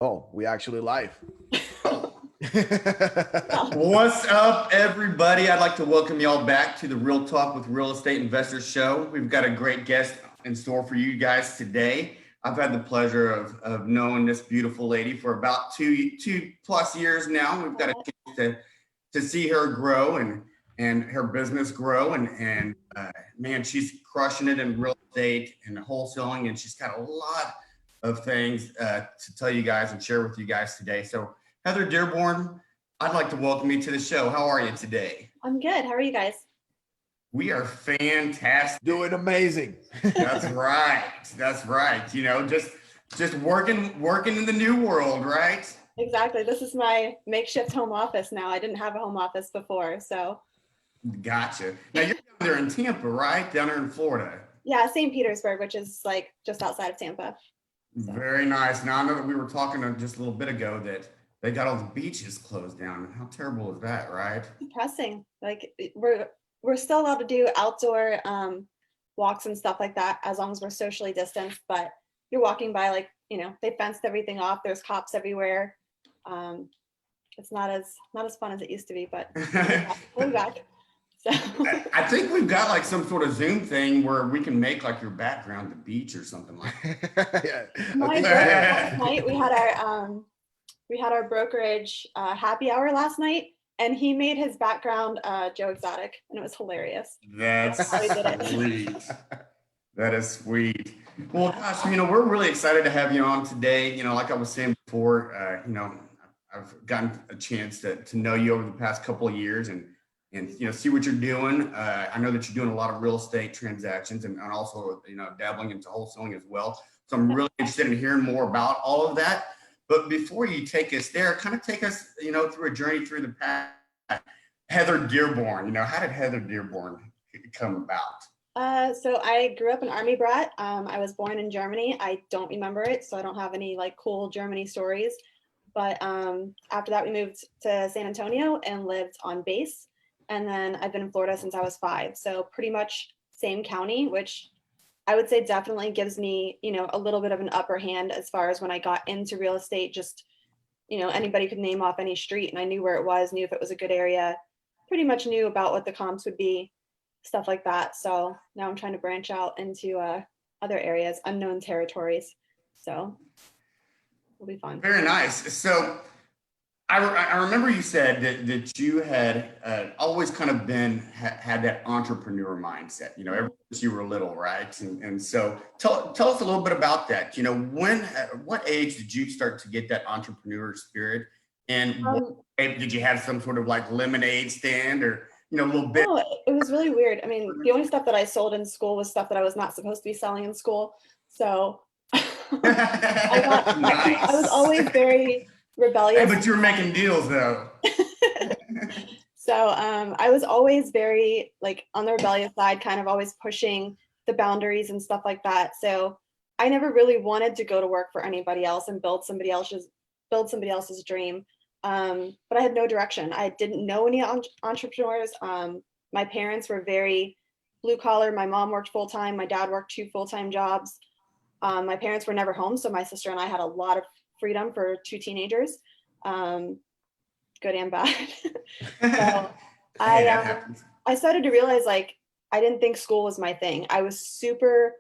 Oh, we actually live. What's up, everybody? I'd like to welcome y'all back to the Real Talk with Real Estate Investors show. We've got a great guest in store for you guys today. I've had the pleasure of knowing this beautiful lady for about two plus years now. We've got a chance to see her grow and her business grow. And man, she's crushing it in real estate and wholesaling. And she's got a lot of things to tell you guys and share with you guys today. So Heather Dearborn, I'd like to welcome you to the show. How are you today? I'm good. How are you guys? We are fantastic. Doing amazing. That's right. That's right. You know, just working in the new world, right? Exactly. This is my makeshift home office now. I didn't have a home office before, so. Gotcha. Now you're down there in Tampa, right? Down there in Florida. Yeah, St. Petersburg, which is like just outside of Tampa. So. Very nice. Now I know that we were talking just a little bit ago that they got all the beaches closed down. How terrible is that, right? Depressing. Like we're still allowed to do outdoor walks and stuff like that as long as we're socially distanced, but you're walking by, like, you know, they fenced everything off. There's cops everywhere. It's not as fun as it used to be, but we're back. So. I think we've got like some sort of Zoom thing where we can make like your background the beach or something like that. Yeah. Night we had our brokerage happy hour last night, and he made his background 𝗥𝗲𝗧 and it was hilarious. That's sweet. That is sweet. Well, gosh, you know, we're really excited to have you on today. You know, like I was saying before, you know, I've gotten a chance to know you over the past couple of years and you know, see what you're doing. I know that you're doing a lot of real estate transactions and also, you know, dabbling into wholesaling as well. So I'm really interested in hearing more about all of that. But before you take us there, kind of take us, you know, through a journey through the past. Heather Dearborn, you know, how did Heather Dearborn come about? So I grew up an Army brat. I was born in Germany. I don't remember it, so I don't have any like cool Germany stories. But after that, we moved to San Antonio and lived on base. And then I've been in Florida since I was 5. So pretty much same county, which I would say definitely gives me, you know, a little bit of an upper hand as far as when I got into real estate. Just, you know, anybody could name off any street and I knew where it was, knew if it was a good area, pretty much knew about what the comps would be, stuff like that. So now I'm trying to branch out into other areas, unknown territories. So it'll be fun. Very nice. So I remember you said that you had always kind of had that entrepreneur mindset, you know, ever since you were little, right? And so tell us a little bit about that. You know, what age did you start to get that entrepreneur spirit? And did you have some sort of like lemonade stand or, you know, a little bit? No, it was really weird. I mean, the only stuff that I sold in school was stuff that I was not supposed to be selling in school. So I was always very rebellious. Hey, but you were making deals though. So I was always very like on the rebellious side, kind of always pushing the boundaries and stuff like that. So I never really wanted to go to work for anybody else and build somebody else's dream. But I had no direction. I didn't know any entrepreneurs. My parents were very blue collar. My mom worked full time. My dad worked 2 full-time jobs. My parents were never home, so my sister and I had a lot of freedom for 2 teenagers, good and bad. So I started to realize like I didn't think school was my thing. I was super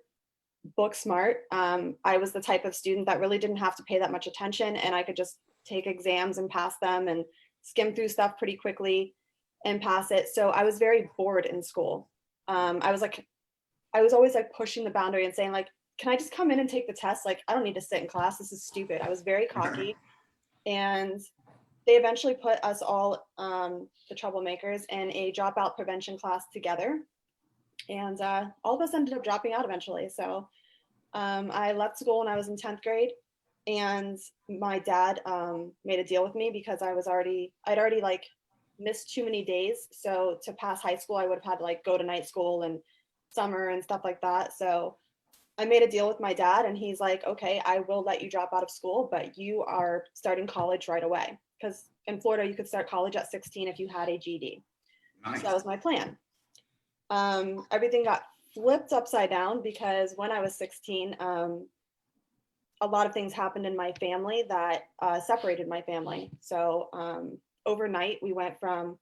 book smart. I was the type of student that really didn't have to pay that much attention, and I could just take exams and pass them and skim through stuff pretty quickly and pass it. So I was very bored in school. I was always like pushing the boundary and saying like, can I just come in and take the test? Like, I don't need to sit in class. This is stupid. I was very cocky. And they eventually put us all, the troublemakers, in a dropout prevention class together. And all of us ended up dropping out eventually. So I left school when I was in 10th grade. And my dad made a deal with me because I'd already like missed too many days. So to pass high school, I would have had to like go to night school and summer and stuff like that. So I made a deal with my dad and he's like, okay, I will let you drop out of school, but you are starting college right away. Because in Florida, you could start college at 16 if you had a GED. Nice. So that was my plan. Everything got flipped upside down because when I was 16, a lot of things happened in my family that separated my family. So overnight, we went from,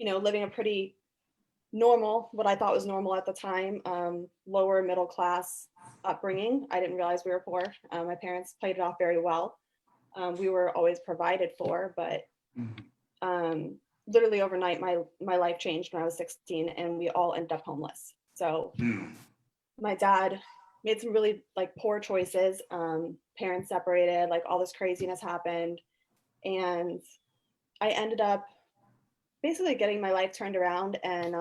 living a pretty normal, what I thought was normal at the time, lower middle class upbringing. I didn't realize we were poor. My parents played it off very well. We were always provided for, but literally overnight, my life changed when I was 16, and we all ended up homeless. So my dad made some really like poor choices. Parents separated, like all this craziness happened, and I ended up basically getting my life turned around, and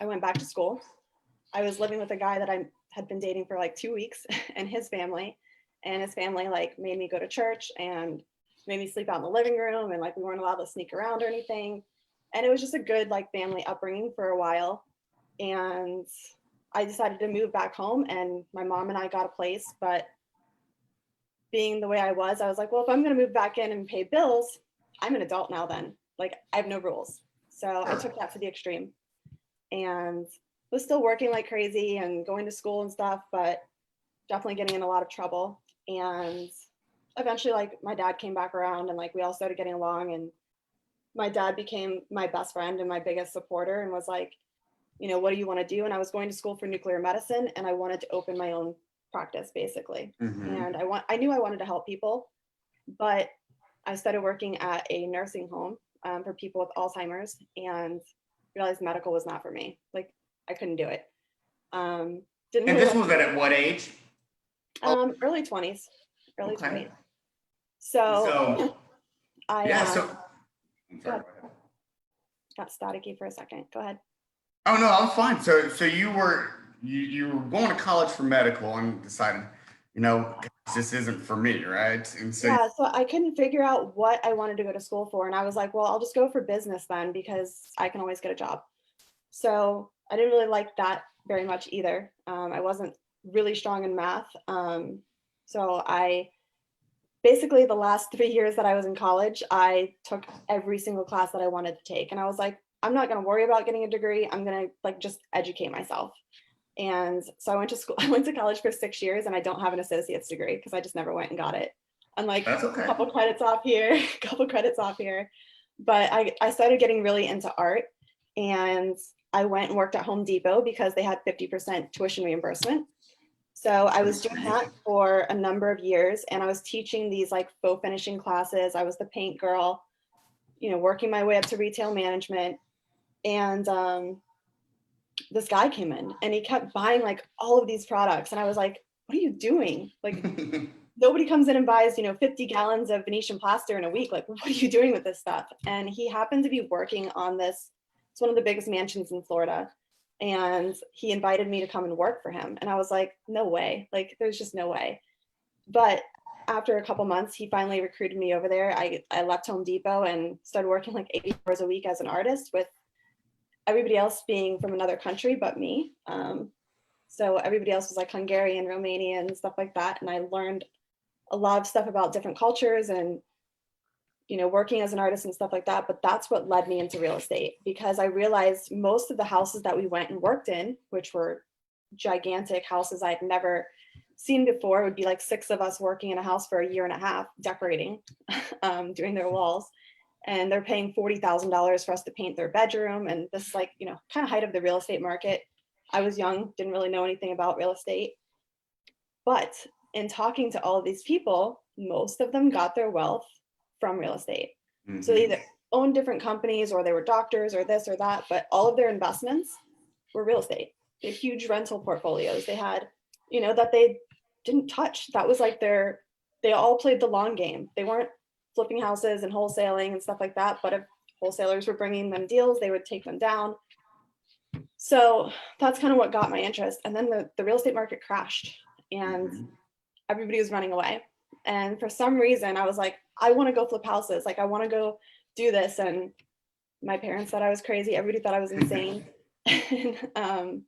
I went back to school. I was living with a guy that I had been dating for like 2 weeks, and his family like made me go to church and made me sleep out in the living room, and like we weren't allowed to sneak around or anything. And it was just a good like family upbringing for a while. And I decided to move back home, and my mom and I got a place. But being the way I was like, well, if I'm going to move back in and pay bills, I'm an adult now then. Like I have no rules. So I took that to the extreme and was still working like crazy and going to school and stuff, but definitely getting in a lot of trouble. And eventually like my dad came back around, and like we all started getting along, and my dad became my best friend and my biggest supporter, and was like, what do you want to do? And I was going to school for nuclear medicine, and I wanted to open my own practice basically. And I knew I wanted to help people, but I started working at a nursing home for people with Alzheimer's, and realized medical was not for me. Like I couldn't do it. And this was at what age? Early 20s. Early 20s. So I I'm sorry, go ahead. got staticky for a second. Go ahead. Oh no, I'm fine. So you were going to college for medical and decided, this isn't for me, right? And so yeah, so I couldn't figure out what I wanted to go to school for, and I was like, well, I'll just go for business then, because I can always get a job. So I didn't really like that very much either. I wasn't really strong in math. So I basically, the last 3 years that I was in college, I took every single class that I wanted to take. And I was like, I'm not going to worry about getting a degree. I'm going to like just educate myself. And so I went to school. I went to college for 6 years, and I don't have an associate's degree because I just never went and got it. I'm like That's okay. a couple credits off here, But I started getting really into art, and I went and worked at Home Depot because they had 50% tuition reimbursement. So I was doing that for a number of years, and I was teaching these like faux finishing classes. I was the paint girl, working my way up to retail management. And this guy came in, and he kept buying like all of these products. And I was like, what are you doing? Like nobody comes in and buys, 50 gallons of Venetian plaster in a week. Like, what are you doing with this stuff? And he happened to be working on this. It's one of the biggest mansions in Florida. And he invited me to come and work for him. And I was like, no way. Like, there's just no way. But after a couple months, he finally recruited me over there. I left Home Depot and started working like 80 hours a week as an artist, with everybody else being from another country but me. So everybody else was like Hungarian, Romanian, stuff like that. And I learned a lot of stuff about different cultures and, working as an artist and stuff like that. But that's what led me into real estate, because I realized most of the houses that we went and worked in, which were gigantic houses I'd never seen before, would be like 6 of us working in a house for a year and a half, decorating, doing their walls. And they're paying $40,000 for us to paint their bedroom. And this is like, kind of height of the real estate market. I was young, didn't really know anything about real estate. But in talking to all of these people, most of them got their wealth from real estate. So they either owned different companies, or they were doctors, or this or that, but all of their investments were real estate. They had huge rental portfolios. They had, that they didn't touch. That was like they all played the long game. They weren't flipping houses and wholesaling and stuff like that. But if wholesalers were bringing them deals, they would take them down. So that's kind of what got my interest. And then the real estate market crashed, and everybody was running away. And for some reason, I was like, I want to go flip houses. Like, I want to go do this. And my parents thought I was crazy. Everybody thought I was insane. And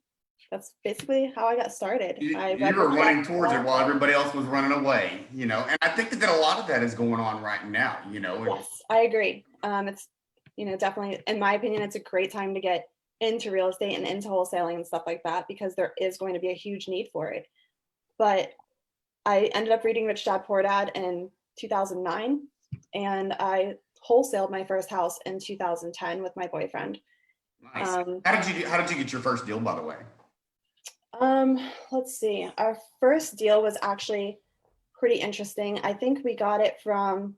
that's basically how I got started. You were running towards it while everybody else was running away, and I think that a lot of that is going on right now, Yes, I agree. It's, definitely, in my opinion, it's a great time to get into real estate and into wholesaling and stuff like that, because there is going to be a huge need for it. But I ended up reading Rich Dad Poor Dad in 2009, and I wholesaled my first house in 2010 with my boyfriend. Nice. How did you get your first deal, by the way? Let's see. Our first deal was actually pretty interesting. I think we got it from,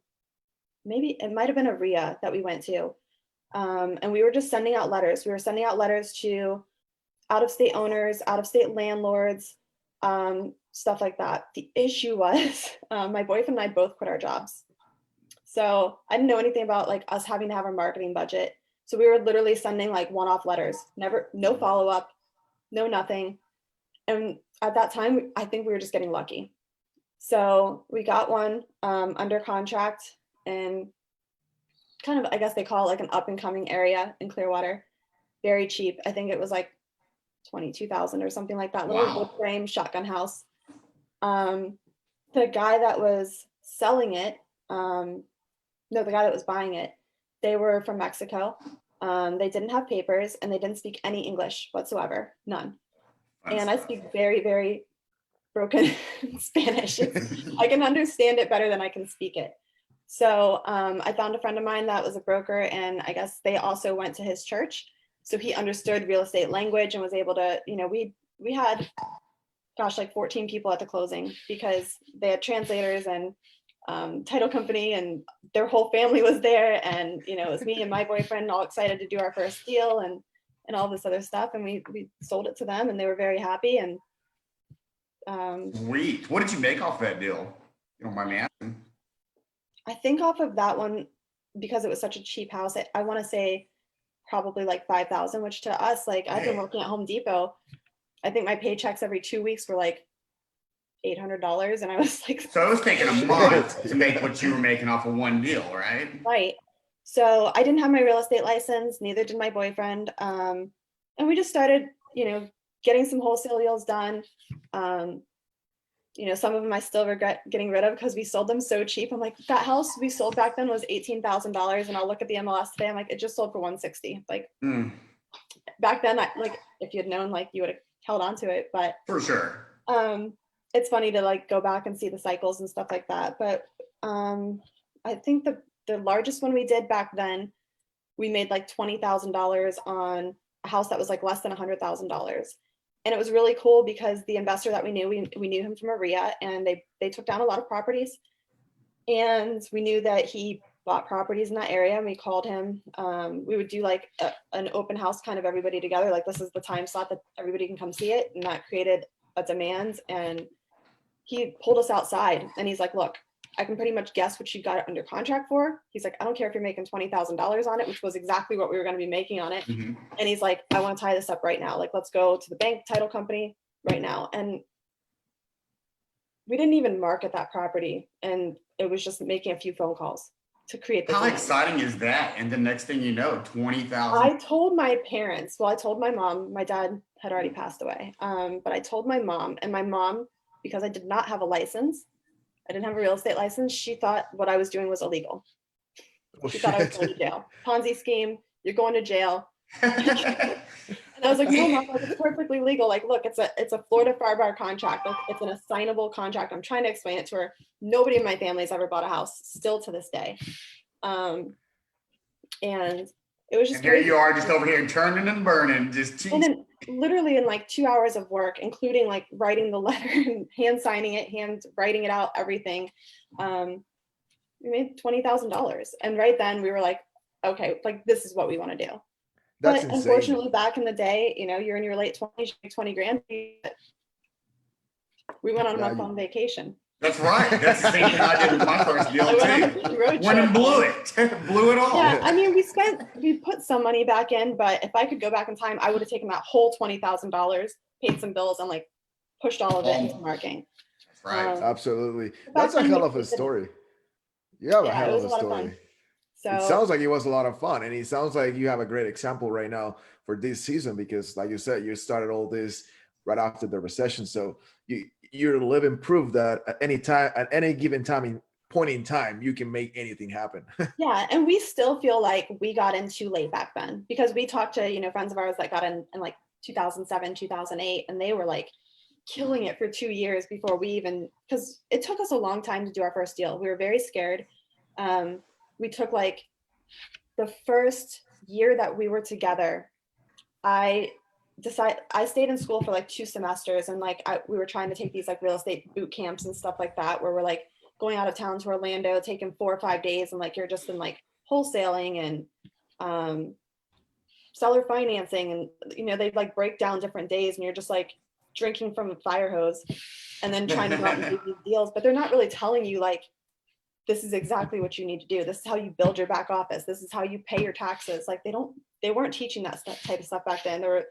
maybe it might have been a RIA that we went to. And we were just sending out letters. We were sending out letters to out-of-state owners, out-of-state landlords, stuff like that. The issue was my boyfriend and I both quit our jobs. So I didn't know anything about like us having to have a marketing budget. So we were literally sending like one-off letters, no follow-up, no nothing. And at that time, I think we were just getting lucky. So we got one under contract in kind of, I guess they call it like an up and coming area in Clearwater. Very cheap. I think it was like 22,000 or something like that. Little wood frame shotgun house. The guy that was selling it, the guy that was buying it, they were from Mexico. They didn't have papers and they didn't speak any English whatsoever, none. And I speak very, very broken Spanish. I can understand it better than I can speak it. So I found a friend of mine that was a broker, and I guess they also went to his church. So he understood real estate language and was able to, we had, gosh, like 14 people at the closing because they had translators and title company, and their whole family was there. And, it was me and my boyfriend all excited to do our first deal and all this other stuff. And we sold it to them and they were very happy. And Sweet. What did you make off that deal? You don't mind me asking? I think off of that one, because it was such a cheap house, I want to say probably like 5,000, which to us, like I've been working at Home Depot. I think my paychecks every 2 weeks were like $800. And I was like, so it was taking a month to make what you were making off of one deal, right? Right. So I didn't have my real estate license, neither did my boyfriend. And we just started, getting some wholesale deals done. Some of them I still regret getting rid of because we sold them so cheap. I'm like, that house we sold back then was $18,000. And I'll look at the MLS today. I'm like, it just sold for $160,000. Like back then, if you had known, like you would have held on to it. But for sure. It's funny to like go back and see the cycles and stuff like that. But I think the largest one we did back then, we made like $20,000 on a house that was like less than $100,000. And it was really cool because the investor that we knew him from a RIA, and they took down a lot of properties. And we knew that he bought properties in that area, and we called him. We would do like an open house, kind of everybody together. Like, this is the time slot that everybody can come see it. And that created a demand. And he pulled us outside and he's like, look, I can pretty much guess what you got it under contract for. He's like, I don't care if you're making $20,000 on it, which was exactly what we were going to be making on it. Mm-hmm. And he's like, I want to tie this up right now. Like, let's go to the bank, title company right now. And we didn't even market that property. And it was just making a few phone calls to create the demand. Exciting is that? And the next thing you know, 20,000. I told my parents, I told my mom, my dad had already passed away. But I told my mom, and my mom, because I did not have a license, I didn't have a real estate license, she thought what I was doing was illegal. She thought I was going to jail. Ponzi scheme, you're going to jail. And I was like, no, Mom, it's perfectly legal. Like, look, it's a Florida FAR contract. It's an assignable contract. I'm trying to explain it to her. Nobody in my family has ever bought a house, still to this day. And it was just, and here you are, just over here turning and burning, and then literally in like 2 hours of work, including like writing the letter and hand signing it, hand writing it out, everything. We made $20,000. And right then we were like, okay, like this is what we want to do. That's but insane. Unfortunately, back in the day, you're in your late 20s, 20 grand. We went on a month-long vacation. That's right. That's the same thing I did with my first deal too. Went and blew it. Blew it all. Yeah, I mean, we put some money back in, but if I could go back in time, I would have taken that whole $20,000, paid some bills, and like pushed all of it into marketing. That's right. Absolutely. That's a hell of a story. You have a hell of a story. So it sounds like it was a lot of fun, and it sounds like you have a great example right now for this season because, like you said, you started all this right after the recession. So you're living proof that at any given point in time, you can make anything happen. Yeah, and we still feel like we got in too late back then because we talked to friends of ours that got in like 2007, 2008, and they were like killing it for 2 years before we even, because it took us a long time to do our first deal. We were very scared. We took like the first year that we were together, I stayed in school for like 2 semesters, and like we were trying to take these like real estate boot camps and stuff like that, where we're like going out of town to Orlando, taking 4 or 5 days, and like you're just in like wholesaling and seller financing, and you know, they like break down different days, and you're just like drinking from a fire hose and then trying to go out and do these deals, but they're not really telling you like, this is exactly what you need to do. This is how you build your back office. This is how you pay your taxes. Like they weren't teaching that type of stuff back then. There were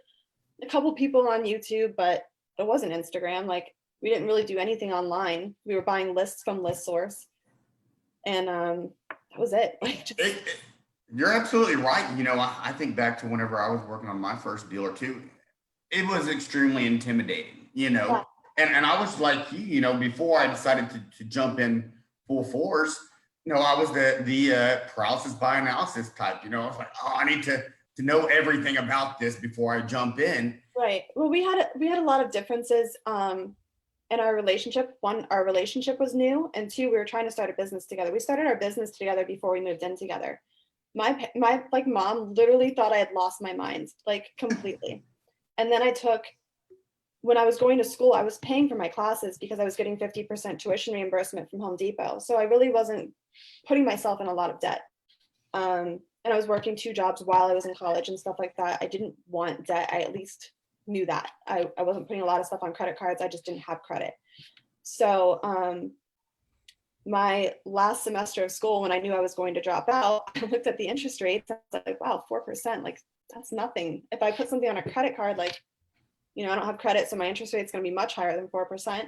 a couple people on YouTube, but it wasn't Instagram. Like we didn't really do anything online. We were buying lists from ListSource, and that was it. Like you're absolutely right. You know, I think back to whenever I was working on my first deal or two, it was extremely intimidating, you know, and I was like you know, before I decided to jump in full force, you know, I was the paralysis by analysis type, you know. I was like, oh, I need to know everything about this before I jump in. Right. Well, we had a lot of differences in our relationship. One, our relationship was new, and 2, we were trying to start a business together. We started our business together before we moved in together. My like mom literally thought I had lost my mind, like completely. And then when I was going to school, I was paying for my classes because I was getting 50% tuition reimbursement from Home Depot. So I really wasn't putting myself in a lot of debt. And I was working 2 jobs while I was in college and stuff like that. I didn't want debt. I at least knew that. I wasn't putting a lot of stuff on credit cards. I just didn't have credit. So my last semester of school, when I knew I was going to drop out, I looked at the interest rates. I was like, wow, 4%, like that's nothing. If I put something on a credit card, like, you know, I don't have credit, so my interest rate is going to be much higher than 4%.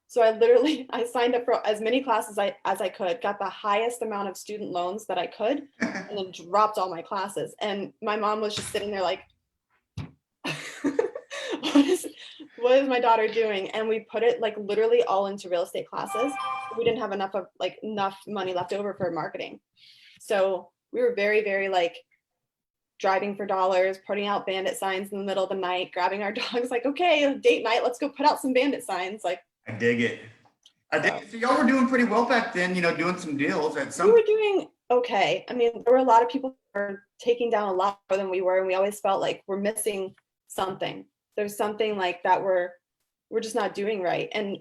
So I signed up for as many classes as I could, got the highest amount of student loans that I could, and then dropped all my classes. And my mom was just sitting there like, what is my daughter doing? And we put it like literally all into real estate classes. We didn't have enough money left over for marketing. So we were very, very like driving for dollars, putting out bandit signs in the middle of the night, grabbing our dogs, like, okay, date night, let's go put out some bandit signs. Like, I dig it. So y'all were doing pretty well back then, you know, doing some deals at some. We were doing okay. I mean, there were a lot of people who were taking down a lot more than we were, and we always felt like we're missing something. There's something like that we're just not doing right. And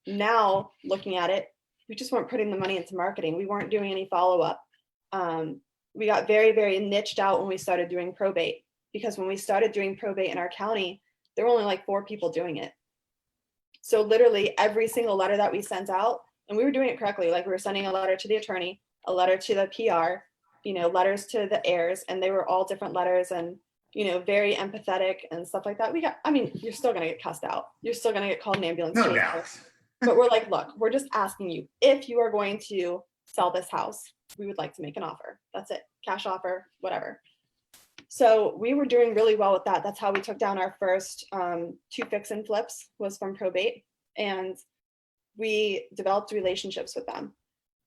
now looking at it, we just weren't putting the money into marketing. We weren't doing any follow-up. We got very, very niched out when we started doing probate, because when we started doing probate in our county, there were only like 4 people doing it. So literally every single letter that we sent out, and we were doing it correctly, like we were sending a letter to the attorney, a letter to the PR, you know, letters to the heirs, and they were all different letters and, you know, very empathetic and stuff like that. I mean, you're still going to get cussed out. You're still going to get called an ambulance. No doubt. But we're like, look, we're just asking you, if you are going to sell this house, we would like to make an offer. That's it. Cash offer, whatever. So we were doing really well with that. That's how we took down our first 2 fix and flips, was from probate. And we developed relationships with them.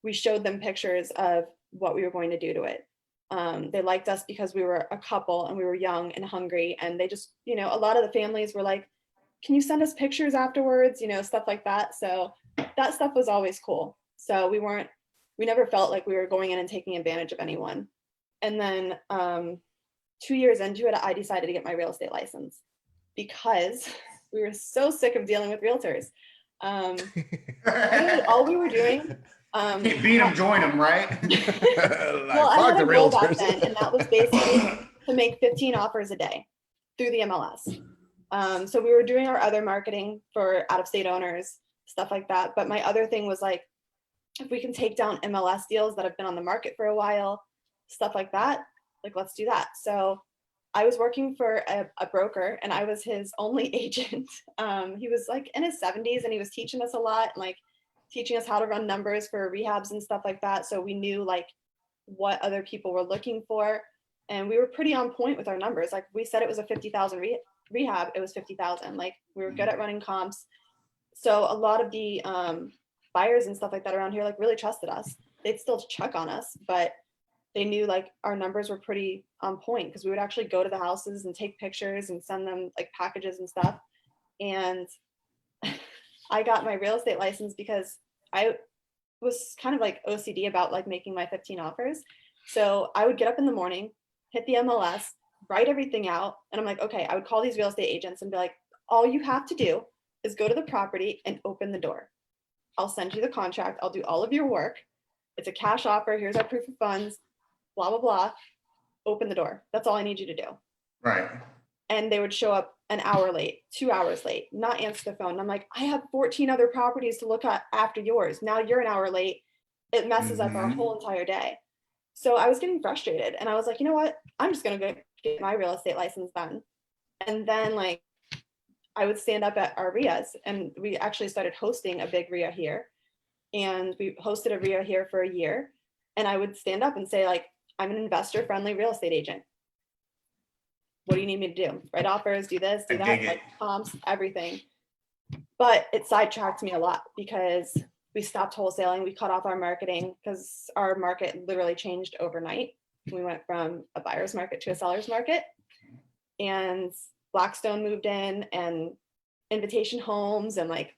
We showed them pictures of what we were going to do to it. They liked us because we were a couple and we were young and hungry. And they just, you know, a lot of the families were like, can you send us pictures afterwards? You know, stuff like that. So that stuff was always cool. So we never felt like we were going in and taking advantage of anyone. And then 2 years into it, I decided to get my real estate license because we were so sick of dealing with realtors. All we were doing. Can't beat them, join them, right? Well, I had a role back then, and that was basically to make 15 offers a day through the MLS. So we were doing our other marketing for out-of-state owners, stuff like that. But my other thing was like, if we can take down MLS deals that have been on the market for a while, stuff like that, like, let's do that. So I was working for a broker, and I was his only agent. He was like in his 70s, and he was teaching us a lot, and like teaching us how to run numbers for rehabs and stuff like that. So we knew like what other people were looking for, and we were pretty on point with our numbers. Like we said it was a 50,000 rehab, it was 50,000. Like we were good at running comps. So a lot of the buyers and stuff like that around here like really trusted us. They'd still check on us, but they knew like our numbers were pretty on point, because we would actually go to the houses and take pictures and send them like packages and stuff. And I got my real estate license because I was kind of like OCD about like making my 15 offers. So I would get up in the morning, hit the MLS, write everything out. And I'm like, okay, I would call these real estate agents and be like, all you have to do is go to the property and open the door. I'll send you the contract. I'll do all of your work. It's a cash offer. Here's our proof of funds, blah, blah, blah. Open the door. That's all I need you to do. Right. And they would show up an hour late, 2 hours late, not answer the phone. And I'm like, I have 14 other properties to look at after yours. Now you're an hour late. It messes up our whole entire day. So I was getting frustrated and I was like, you know what? I'm just going to go get my real estate license done. And then like, I would stand up at our RIAs, and we actually started hosting a big RIA here. And we hosted a RIA here for a year. And I would stand up and say like, I'm an investor friendly real estate agent. What do you need me to do? Write offers, do this, do that, like comps, everything. But it sidetracked me a lot because we stopped wholesaling. We cut off our marketing because our market literally changed overnight. We went from a buyer's market to a seller's market, and Blackstone moved in and Invitation Homes and like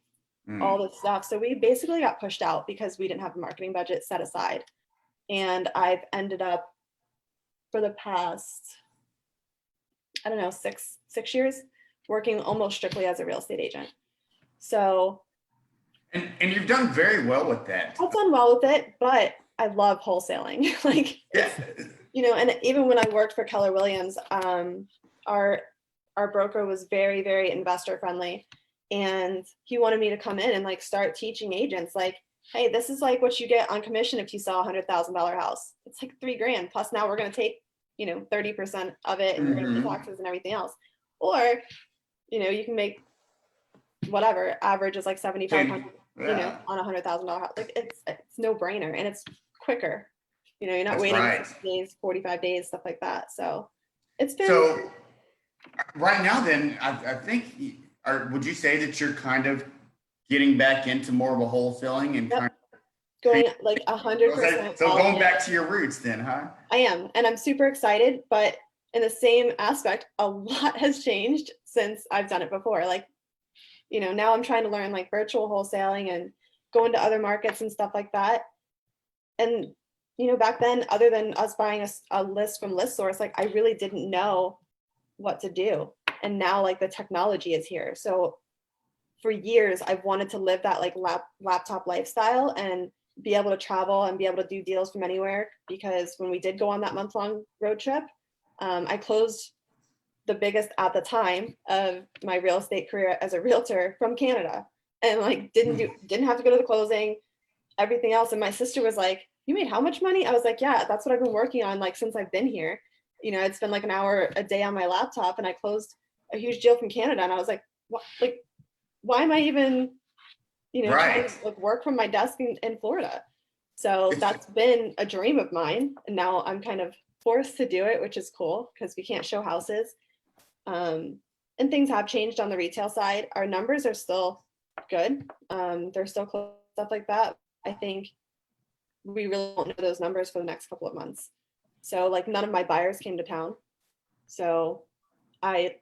all this stuff. So we basically got pushed out because we didn't have a marketing budget set aside. And I've ended up for the past, I don't know, six years working almost strictly as a real estate agent. So. And you've done very well with that. I've done well with it, but I love wholesaling. Like, yeah. You know, and even when I worked for 𝗥𝗲 𝗹, our broker was very, very investor friendly. And he wanted me to come in and like start teaching agents like, hey, this is like what you get on commission if you sell $100,000 house. It's like $3,000. Plus now we're going to take, you know, 30% of it and you're going to pay taxes and everything else. Or, you know, you can make whatever, average is like 7,500, you know, on $100,000 house. Like it's no brainer and it's quicker. You know, you're not waiting 6 days, 45 days, stuff like that. So it's been. So right now then, I think, would you say that you're kind of getting back into more of a wholesaling and kind of going like 100%. So going back to your roots then, huh? I am. And I'm super excited, but in the same aspect, a lot has changed since I've done it before. Like, you know, now I'm trying to learn like virtual wholesaling and go into other markets and stuff like that. And, you know, back then, other than us buying a list from ListSource, like I really didn't know what to do. And now like the technology is here. So for years, I've wanted to live that like laptop lifestyle and be able to travel and be able to do deals from anywhere. Because when we did go on that month-long road trip, I closed the biggest at the time of my real estate career as a realtor from Canada, and like didn't have to go to the closing, everything else. And my sister was like, you made how much money? I was like, yeah, that's what I've been working on like since I've been here. You know, I'd spend like an hour a day on my laptop and I closed a huge deal from Canada. And I was like, what, like, why am I even, you know, trying to like work from my desk in Florida? So that's been a dream of mine. And now I'm kind of forced to do it, which is cool because we can't show houses. And things have changed on the retail side. Our numbers are still good. They're still close, stuff like that. I think we really won't know those numbers for the next couple of months. So like none of my buyers came to town. So I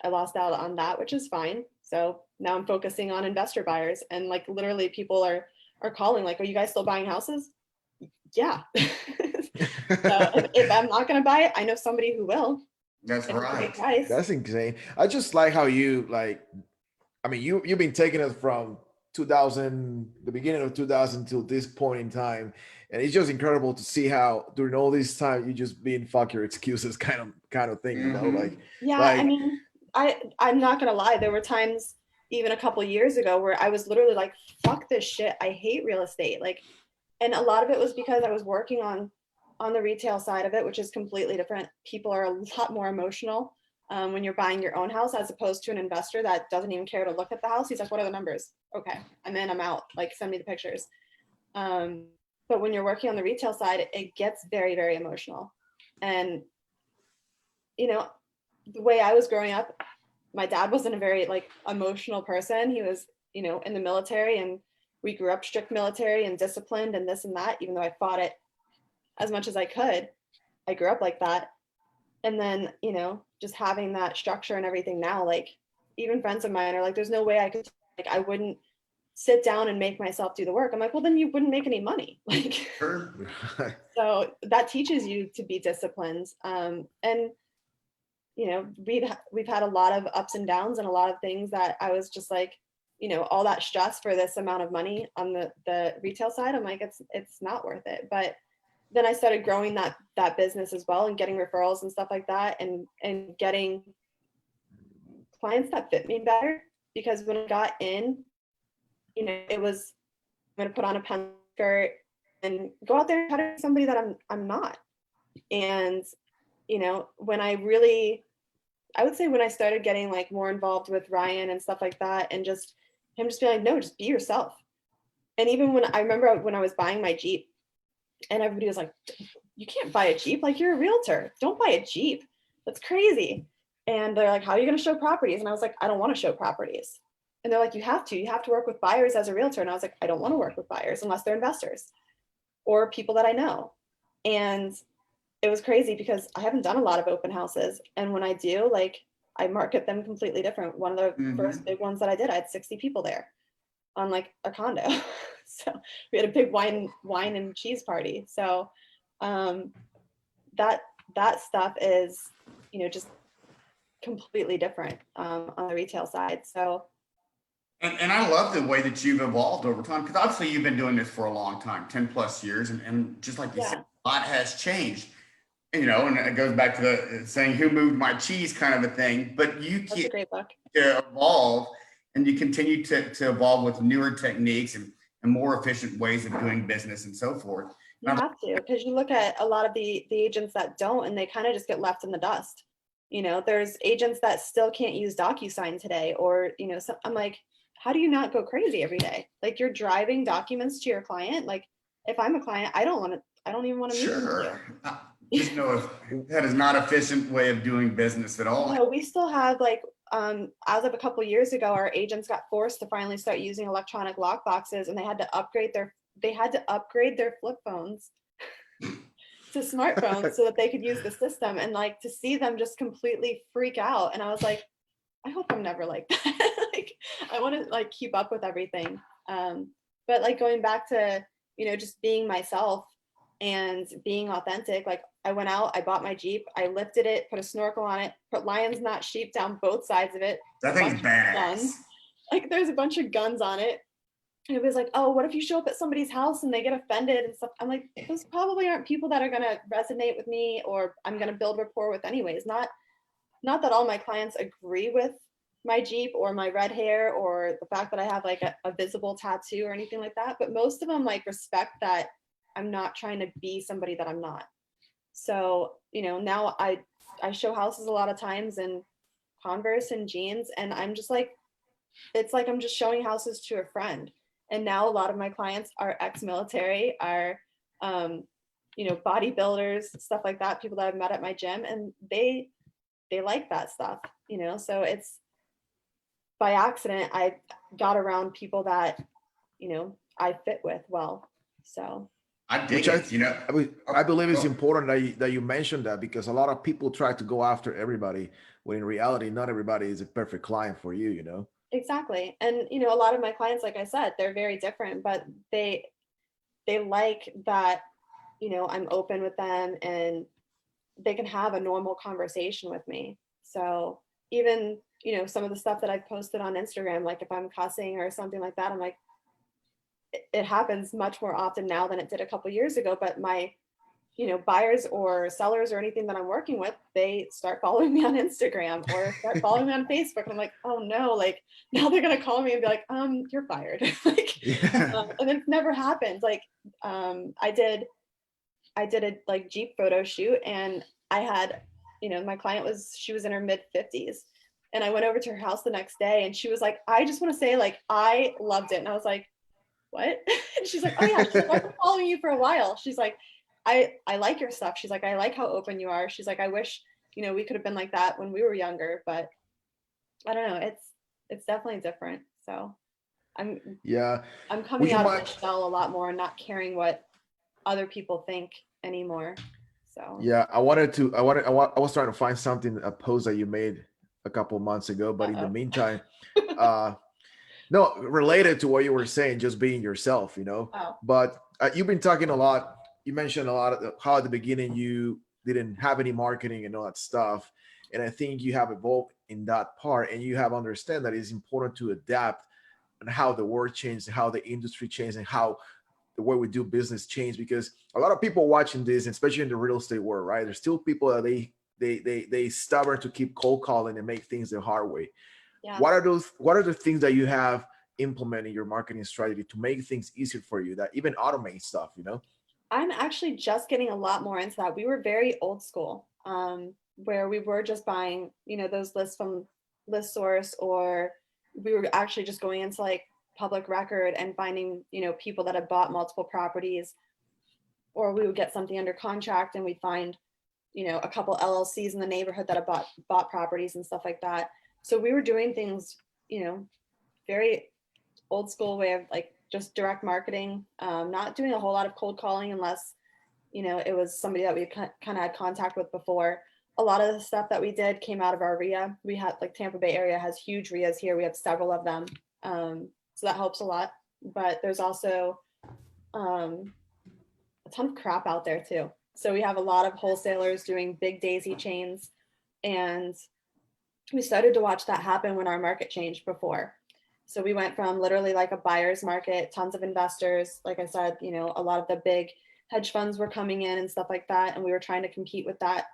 lost out on that, which is fine. So now I'm focusing on investor buyers, and like literally people are calling like, are you guys still buying houses? Yeah. So if I'm not going to buy it, I know somebody who will. That's right. That's insane. I just like how you you've been taking us from 2000, the beginning of 2000 till this point in time. And it's just incredible to see how during all this time, you just being fuck your excuses kind of thing, you know, like. Yeah. Like, I mean, I'm not going to lie. There were times even a couple years ago where I was literally like, fuck this shit. I hate real estate. Like, and a lot of it was because I was working on the retail side of it, which is completely different. People are a lot more emotional when you're buying your own house, as opposed to an investor that doesn't even care to look at the house. He's like, what are the numbers? Okay, I'm in, I'm out. Like, send me the pictures. But when you're working on the retail side, it gets very, very emotional. And, you know, the way I was growing up, my dad wasn't a very like emotional person. He was, you know, in the military, and we grew up strict military and disciplined and this and that, even though I fought it as much as I could. I grew up like that. And then, you know, just having that structure and everything now, like even friends of mine are like, there's no way I could, like, I wouldn't sit down and make myself do the work. I'm like, well, then you wouldn't make any money. Like, Sure. so that teaches you to be disciplined. And you know, we've had a lot of ups and downs and a lot of things that I was just like, you know, all that stress for this amount of money on the retail side. I'm like, it's not worth it. But then I started growing that business as well and getting referrals and stuff like that, and getting clients that fit me better. Because when I got in, you know, it was, I'm gonna put on a pen skirt and go out there and try to be somebody that I'm not. And you know, when I would say when I started getting like more involved with Ryan and stuff like that, and just him just being like, no, just be yourself. And even when I remember when I was buying my Jeep, and everybody was like, you can't buy a Jeep, like, you're a realtor, don't buy a Jeep, that's crazy. And they're like, how are you going to show properties? And I was like, I don't want to show properties. And they're like, you have to work with buyers as a realtor. And I was like, I don't want to work with buyers unless they're investors or people that I know. And it was crazy because I haven't done a lot of open houses. And when I do, like, I market them completely different. One of the first big ones that I did, I had 60 people there on like a condo. So we had a big wine and cheese party. So that stuff is, you know, just completely different on the retail side. So and I love the way that you've evolved over time, because obviously you've been doing this for a long time, 10 plus years, and just like you said, a lot has changed. You know, and it goes back to the saying, who moved my cheese kind of a thing, but you keep to evolve, and you continue to evolve with newer techniques and more efficient ways of doing business and so forth. You have to, because you look at a lot of the agents that don't, and they kind of just get left in the dust. You know, there's agents that still can't use DocuSign today, or, you know, so I'm like, how do you not go crazy every day? Like, you're driving documents to your client. Like, if I'm a client, I don't even want to meet with you. Just know that is not an efficient way of doing business at all. No, we still have like, as of a couple of years ago, our agents got forced to finally start using electronic lock boxes, and they had to upgrade their flip phones to smartphones so that they could use the system. And like, to see them just completely freak out, and I was like, I hope I'm never like that. Like, I want to like keep up with everything. But like, going back to, you know, just being myself and being authentic. Like, I went out, I bought my Jeep, I lifted it, put a snorkel on it, put lions, not sheep down both sides of it. That thing's badass. Like, there's a bunch of guns on it. And it was like, oh, what if you show up at somebody's house and they get offended and stuff? I'm like, those probably aren't people that are going to resonate with me, or I'm going to build rapport with anyways. Not that all my clients agree with my Jeep or my red hair or the fact that I have like a visible tattoo or anything like that, but most of them like respect that I'm not trying to be somebody that I'm not. So, you know, now I show houses a lot of times in Converse and jeans, and I'm just like, it's like I'm just showing houses to a friend. And now a lot of my clients are ex-military, are you know, bodybuilders, stuff like that, people that I've met at my gym, and they like that stuff, you know. So it's by accident I got around people that, you know, I fit with well. So I dig it, you know. I believe it's important that you mentioned that, because a lot of people try to go after everybody, when in reality, not everybody is a perfect client for you, you know? Exactly. And, you know, a lot of my clients, like I said, they're very different, but they like that, you know, I'm open with them and they can have a normal conversation with me. So even, you know, some of the stuff that I've posted on Instagram, like if I'm cussing or something like that, I'm like, it happens much more often now than it did a couple years ago, but my, you know, buyers or sellers or anything that I'm working with, they start following me on Instagram or start following me on Facebook. And I'm like, oh no, like now they're going to call me and be like, you're fired. Like, and it never happens. Like, I did a like Jeep photo shoot, and I had, you know, my client she was in her mid 50s, and I went over to her house the next day, and she was like, I just want to say, like, I loved it. And I was like, what? And she's like, oh yeah, she's like, I've been following you for a while. She's like, I like your stuff. She's like, I like how open you are. She's like, I wish, you know, we could have been like that when we were younger, but I don't know. It's definitely different. So I'm coming out of my shell a lot more and not caring what other people think anymore. So yeah, I was trying to find something, a post that you made a couple months ago, but in the Uh-oh. meantime, no, related to what you were saying, just being yourself, Oh, but you've been talking a lot. You mentioned a lot of how at the beginning you didn't have any marketing and all that stuff. And I think you have evolved in that part, and you have understand that it's important to adapt and how the world changed, how the industry changed, and how the way we do business changed. Because a lot of people watching this, especially in the real estate world, right? There's still people that they stubborn to keep cold calling and make things the hard way. yeah. What are the things that you have implemented in your marketing strategy to make things easier for you, that even automate stuff? I'm actually just getting a lot more into that. We were very old school, where we were just buying, those lists from List Source, or we were actually just going into like public record and finding, people that had bought multiple properties, or we would get something under contract and we'd find, a couple LLCs in the neighborhood that had bought properties and stuff like that. So we were doing things, very old school way of like just direct marketing, not doing a whole lot of cold calling unless, it was somebody that we kind of had contact with before. A lot of the stuff that we did came out of our RIA. We had like Tampa Bay area has huge RIAs here. We have several of them. So that helps a lot. But there's also a ton of crap out there too. So we have a lot of wholesalers doing big daisy chains. And we started to watch that happen when our market changed before. So we went from literally like a buyer's market, tons of investors. Like I said, a lot of the big hedge funds were coming in and stuff like that. And we were trying to compete with that.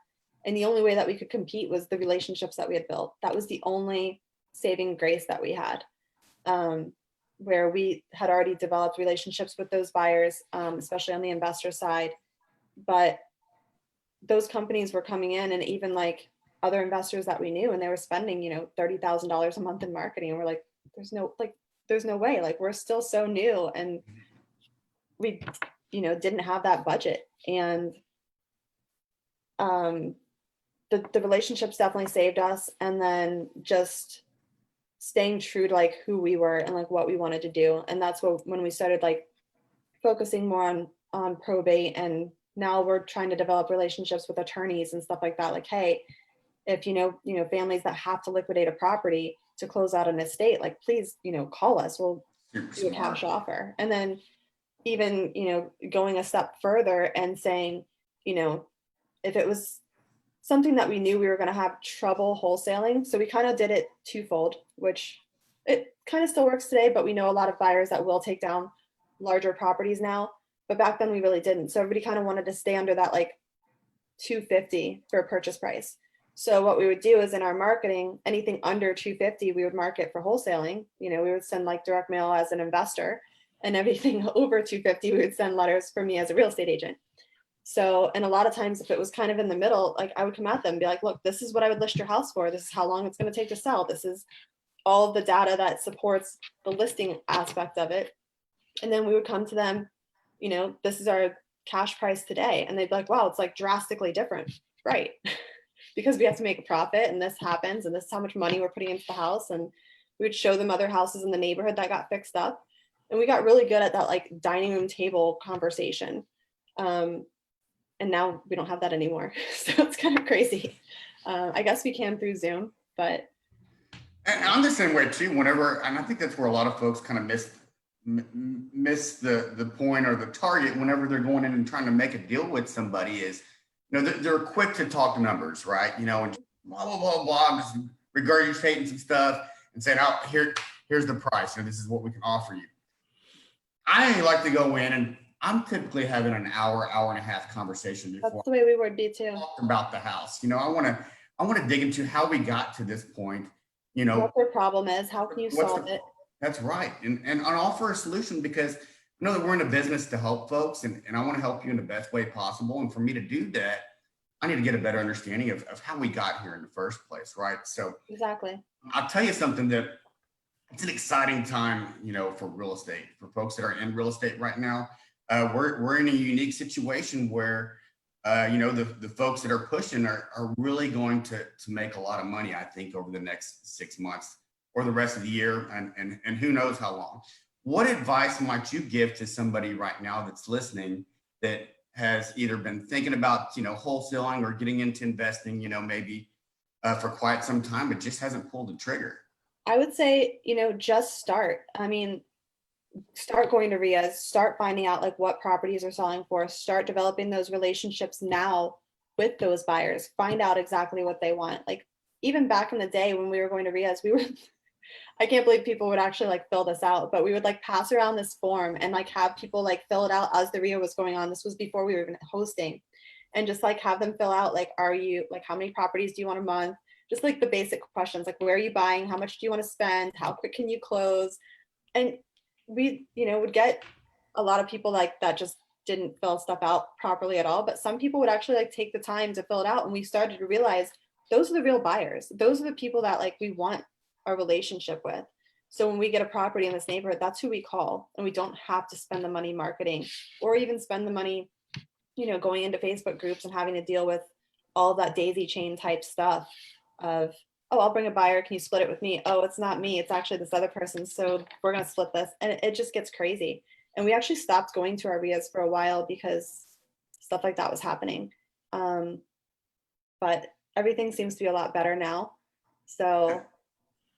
And the only way that we could compete was the relationships that we had built. That was the only saving grace that we had, where we had already developed relationships with those buyers, especially on the investor side. But those companies were coming in, and even like other investors that we knew, and they were spending, $30,000 a month in marketing. And we're like, there's no way. Like, we're still so new, and we, didn't have that budget. And the relationships definitely saved us. And then just staying true to like who we were and like what we wanted to do. And that's when we started like focusing more on probate. And now we're trying to develop relationships with attorneys and stuff like that. Like, hey, if families that have to liquidate a property to close out an estate, like, please, call us. We'll do a cash offer. And then even, going a step further and saying, if it was something that we knew we were going to have trouble wholesaling, so we kind of did it twofold, which it kind of still works today, but we know a lot of buyers that will take down larger properties now. But back then we really didn't. So everybody kind of wanted to stay under that like $250 for a purchase price. So what we would do is in our marketing, anything under $250, we would market for wholesaling. We would send like direct mail as an investor, and everything over $250, we would send letters for me as a real estate agent. So, and a lot of times if it was kind of in the middle, like I would come at them and be like, look, this is what I would list your house for. This is how long it's going to take to sell. This is all of the data that supports the listing aspect of it. And then we would come to them, this is our cash price today. And they'd be like, wow, it's like drastically different. Right. Because we have to make a profit, and this happens, and this is how much money we're putting into the house. And we would show them other houses in the neighborhood that got fixed up. And we got really good at that like dining room table conversation. And now we don't have that anymore. So it's kind of crazy. I guess we can through Zoom, but. And I'm the same way too, and I think that's where a lot of folks kind of miss the point or the target whenever they're going in and trying to make a deal with somebody is, they're quick to talk numbers, right? And blah, blah, blah, blah, just regurgitating some stuff and saying, oh, here's the price. This is what we can offer you. I like to go in, and I'm typically having an hour and a half conversation before. That's the way we would be too. Talk about the house. I want to dig into how we got to this point. What their problem is, how can you solve it? That's right. And offer a solution, because I know that we're in a business to help folks, and I want to help you in the best way possible. And for me to do that, I need to get a better understanding of how we got here in the first place, right? So exactly. I'll tell you something, that it's an exciting time, for real estate, for folks that are in real estate right now. We're in a unique situation where, the folks that are pushing are really going to make a lot of money, I think, over the next 6 months or the rest of the year, and who knows how long. What advice might you give to somebody right now that's listening that has either been thinking about, wholesaling or getting into investing, maybe for quite some time, but just hasn't pulled the trigger. I would say, just start. I mean, start going to RIAs, start finding out like what properties are selling for, start developing those relationships now with those buyers, find out exactly what they want. Like even back in the day when we were going to RIAs, we were, I can't believe people would actually like fill this out, but we would like pass around this form and like have people like fill it out as the RIA was going on. This was before we were even hosting, and just like have them fill out like, are you like, how many properties do you want a month? Just like the basic questions, like where are you buying? How much do you want to spend? How quick can you close? And we, would get a lot of people like that just didn't fill stuff out properly at all. But some people would actually like take the time to fill it out. And we started to realize those are the real buyers. Those are the people that like we want a relationship with. So when we get a property in this neighborhood, that's who we call. And we don't have to spend the money marketing or even spend the money, going into Facebook groups and having to deal with all that daisy chain type stuff of, oh, I'll bring a buyer. Can you split it with me? Oh, it's not me. It's actually this other person. So we're going to split this. And it just gets crazy. And we actually stopped going to our RIAs for a while because stuff like that was happening. But everything seems to be a lot better now. So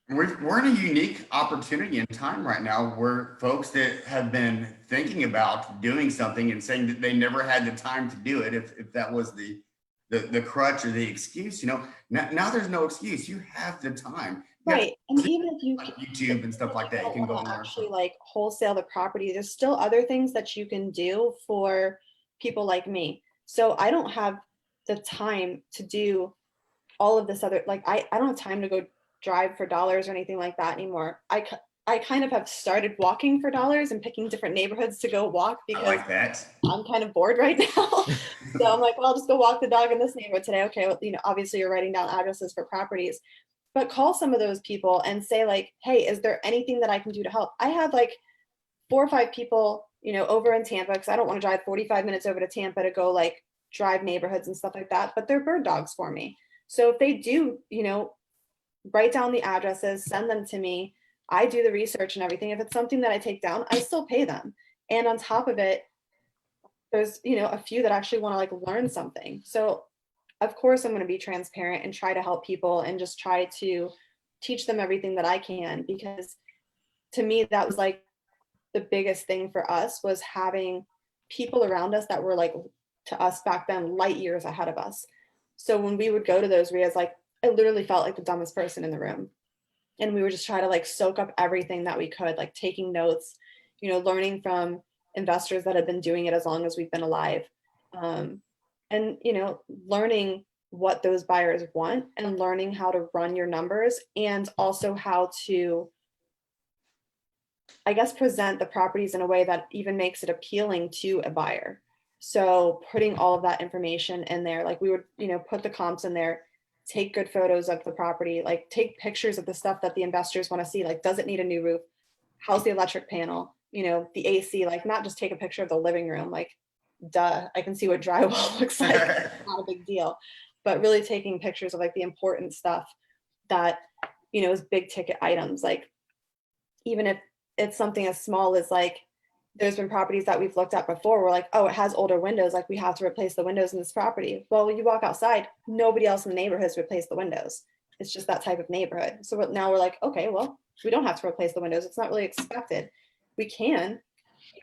we're in a unique opportunity in time right now where folks that have been thinking about doing something and saying that they never had the time to do it, if that was the crutch or the excuse, now there's no excuse. You have the time. Right. And even if you like YouTube and stuff like that, you can go and actually like wholesale the property, there's still other things that you can do for people like me. So I don't have the time to do all of this other, like I don't have time to go drive for dollars or anything like that anymore. I kind of have started walking for dollars and picking different neighborhoods to go walk because I like that. I'm kind of bored right now. So I'm like, well, I'll just go walk the dog in this neighborhood today. Okay, well, obviously you're writing down addresses for properties, but call some of those people and say like, hey, is there anything that I can do to help? I have like 4 or 5 people, over in Tampa, because I don't want to drive 45 minutes over to Tampa to go like drive neighborhoods and stuff like that, but they're bird dogs for me. So if they do, write down the addresses, send them to me, I do the research and everything. If it's something that I take down, I still pay them. And on top of it, there's, a few that actually want to like learn something. So of course I'm going to be transparent and try to help people and just try to teach them everything that I can, because to me, that was like the biggest thing for us, was having people around us that were like, to us back then, light years ahead of us. So when we would go to those RIAs, like I literally felt like the dumbest person in the room. And we would just try to like soak up everything that we could, like taking notes, learning from investors that have been doing it as long as we've been alive. And, learning what those buyers want and learning how to run your numbers, and also how to, I guess, present the properties in a way that even makes it appealing to a buyer. So putting all of that information in there, like we would, put the comps in there, take good photos of the property, like take pictures of the stuff that the investors want to see. Like, does it need a new roof? How's the electric panel? The AC, like not just take a picture of the living room, like, duh, I can see what drywall looks like. It's not a big deal. But really taking pictures of like the important stuff that, is big ticket items. Like, even if it's something as small as like, there's been properties that we've looked at before, we're like, oh, it has older windows, like we have to replace the windows in this property. Well, when you walk outside, nobody else in the neighborhood has replaced the windows. It's just that type of neighborhood. So now we're like, okay, well, we don't have to replace the windows. It's not really expected. We can,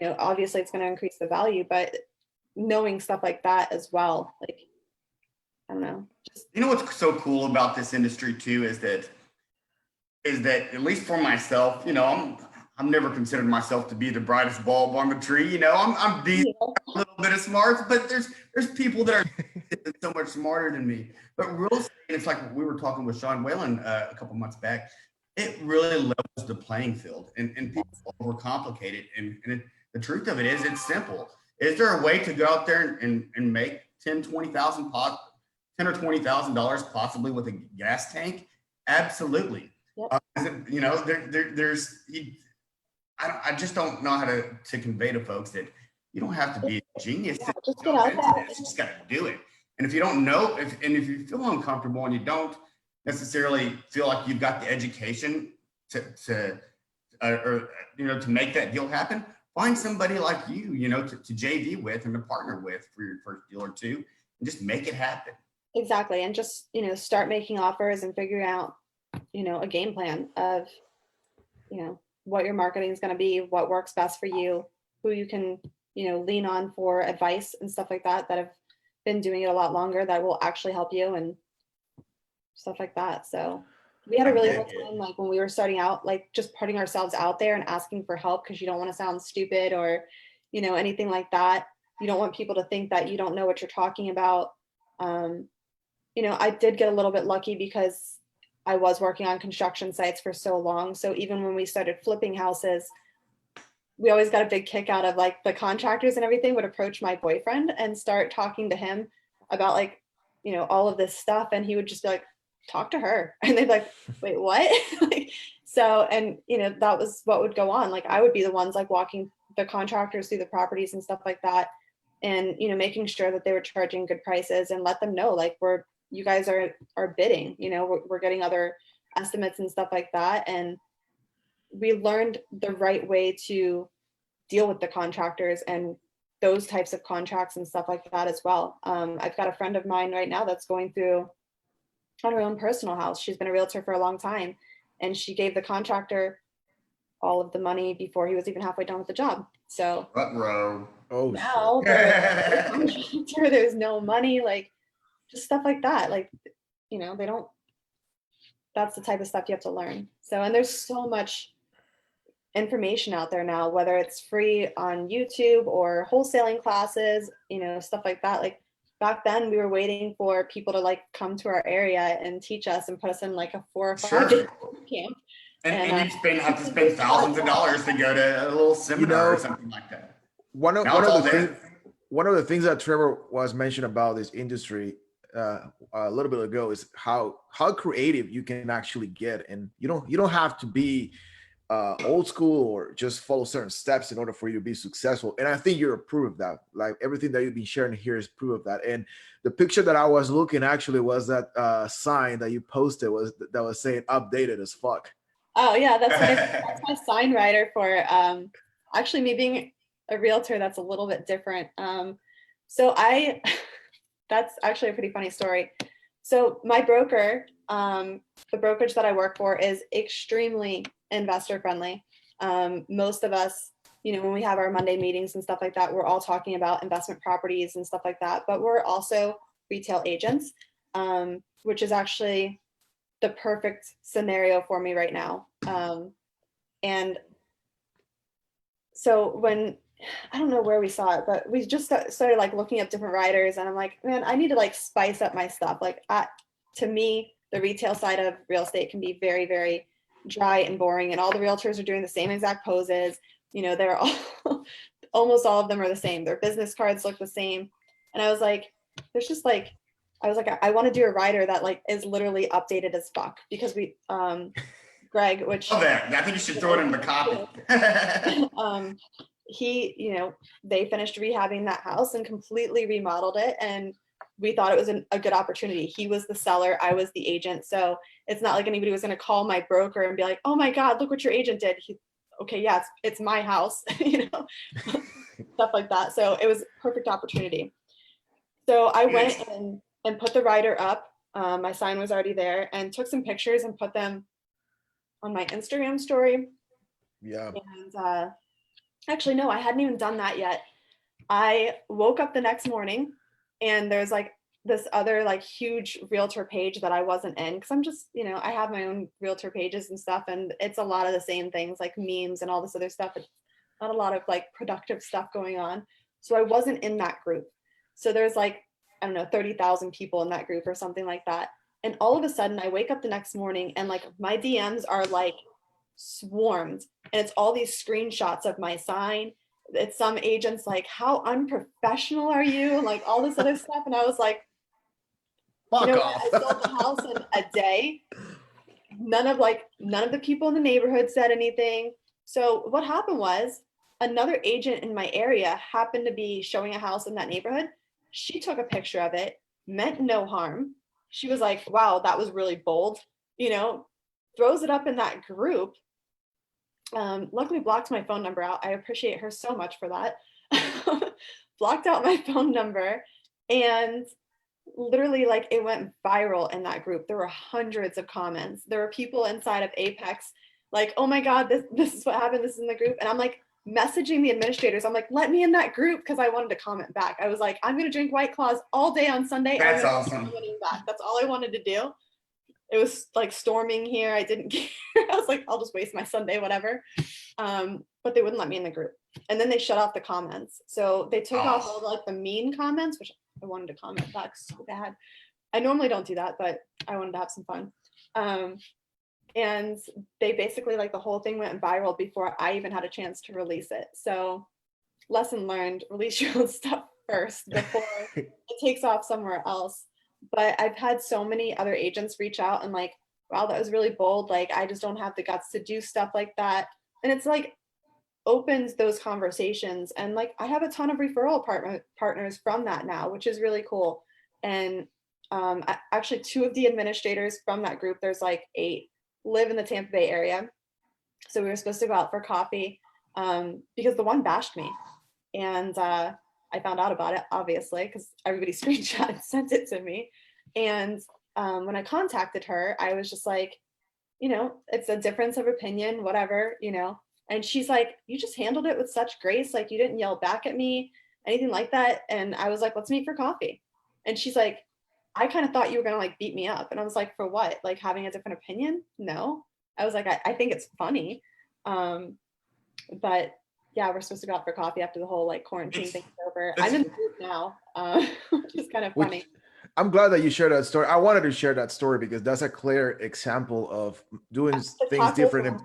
obviously it's going to increase the value, but knowing stuff like that as well, like, I don't know. What's so cool about this industry too is that at least for myself, I'm never considered myself to be the brightest bulb on the tree. I'm decent, a little bit of smarts, but there's people that are so much smarter than me. But real estate, it's like we were talking with Sean Whalen a couple months back. It really levels the playing field, and people overcomplicate it. And the truth of it is, it's simple. Is there a way to go out there and make $10,000 or $20,000 possibly with a gas tank? Absolutely. Yep. I just don't know how to convey to folks that you don't have to be a genius. Yeah, just get out there. You just got to do it. And if you don't know, if you feel uncomfortable and you don't necessarily feel like you've got the education to make that deal happen, find somebody like you, to JV with and to partner with for your first deal or two, and just make it happen. Exactly. And just, start making offers and figuring out, a game plan of, what your marketing is going to be, what works best for you, who you can, lean on for advice and stuff like that, that have been doing it a lot longer, that will actually help you and stuff like that. So we had a I really dig hard it. time, like when we were starting out, like just putting ourselves out there and asking for help, because you don't want to sound stupid or, anything like that. You don't want people to think that you don't know what you're talking about. I did get a little bit lucky because I was working on construction sites for so long. So even when we started flipping houses, we always got a big kick out of like the contractors and everything would approach my boyfriend and start talking to him about like, all of this stuff. And he would just be like, talk to her. And they'd be like, wait, what? Like, so, and that was what would go on. Like I would be the ones like walking the contractors through the properties and stuff like that. And, making sure that they were charging good prices and let them know, like, you guys are bidding, we're getting other estimates and stuff like that. And we learned the right way to deal with the contractors and those types of contracts and stuff like that as well. I've got a friend of mine right now that's going through on her own personal house. She's been a realtor for a long time, and she gave the contractor all of the money before he was even halfway done with the job. So Row. Oh now the contractor, there's no money, like just stuff like that. Like, they don't, that's the type of stuff you have to learn. So, and there's so much information out there now, whether it's free on YouTube or wholesaling classes, stuff like that. Like back then we were waiting for people to like come to our area and teach us and put us in like a 4 or 5 day camp. And you have to spend thousands of dollars to go to a little seminar or something like that. One of the things that Trevor was mentioned about this industry a little bit ago is how creative you can actually get, and you don't have to be old school or just follow certain steps in order for you to be successful. And I think you're a proof of that. Like everything that you've been sharing here is proof of that. And the picture that I was looking actually was that sign that you posted that was saying updated as fuck. Oh yeah, that's my sign writer for actually me being a realtor. That's a little bit different. So that's actually a pretty funny story. So my broker, the brokerage that I work for, is extremely investor friendly. Most of us, when we have our Monday meetings and stuff like that, we're all talking about investment properties and stuff like that, but we're also retail agents, which is actually the perfect scenario for me right now. And so when, I don't know where we saw it, but we just started like looking up different writers, and I'm like, man, I need to like spice up my stuff. Like to me, the retail side of real estate can be very, very dry and boring, and all the realtors are doing the same exact poses. They're all almost all of them are the same. Their business cards look the same. And I was like, I want to do a writer that like is literally updated as fuck, because we Greg, which I think you should throw it in the copy. They finished rehabbing that house and completely remodeled it, and we thought it was a good opportunity. He was the seller, I was the agent, so it's not like anybody was going to call my broker and be like, oh my god, look what your agent did. Okay, yeah, it's my house, stuff like that. So it was a perfect opportunity. So I went and put the writer up. My sign was already there, and took some pictures and put them on my Instagram story. Yeah. And actually, no, I hadn't even done that yet. I woke up the next morning, and there's like this other like huge realtor page that I wasn't in, because I'm just, I have my own realtor pages and stuff, and it's a lot of the same things like memes and all this other stuff. It's not a lot of like productive stuff going on. So I wasn't in that group. So there's like, I don't know, 30,000 people in that group or something like that. And all of a sudden I wake up the next morning and like my DMs are like swarmed, and it's all these screenshots of my sign. It's some agents like, how unprofessional are you? Like all this other stuff. And I was like, fuck off. I sold the house in a day. None of the people in the neighborhood said anything. So what happened was, another agent in my area happened to be showing a house in that neighborhood. She took a picture of it, meant no harm. She was like, wow, that was really bold, throws it up in that group. Luckily blocked my phone number out. I appreciate her so much for that. Blocked out my phone number, and literally like it went viral in that group. There were hundreds of comments. There were people inside of Apex like, oh my God, this is what happened. This is in the group. And I'm like messaging the administrators. I'm like, let me in that group, because I wanted to comment back. I was like, I'm going to drink White Claws all day on Sunday. That's awesome. Back. That's all I wanted to do. It was like storming here. I didn't care. I was like, I'll just waste my Sunday, whatever. But they wouldn't let me in the group. And then they shut off the comments. So they took off all like the mean comments, which I wanted to comment back so bad. I normally don't do that, but I wanted to have some fun. And they basically, like, the whole thing went viral before I even had a chance to release it. So lesson learned, release your own stuff first before it takes off somewhere else. But I've had so many other agents reach out and like, wow, that was really bold. Like, I just don't have the guts to do stuff like that. And it's like opens those conversations. And like, I have a ton of referral partners from that now, which is really cool. And actually 2 of the administrators from that group, there's like 8, live in the Tampa Bay area. So we were supposed to go out for coffee because the one bashed me. And I found out about it, obviously, because everybody screenshot and sent it to me. And when I contacted her, I was just like, you know, it's a difference of opinion, whatever, you know. And she's like, you just handled it with such grace. Like, you didn't yell back at me, anything like that. And I was like, let's meet for coffee. And she's like, I kind of thought you were going to like beat me up. And I was like, for what? Like, having a different opinion? No. I was like, I think it's funny. But yeah, we're supposed to go out for coffee after the whole like quarantine thing's over. I'm in the group now, which is kind of funny. I'm glad that you shared that story. I wanted to share that story because that's a clear example of doing things different and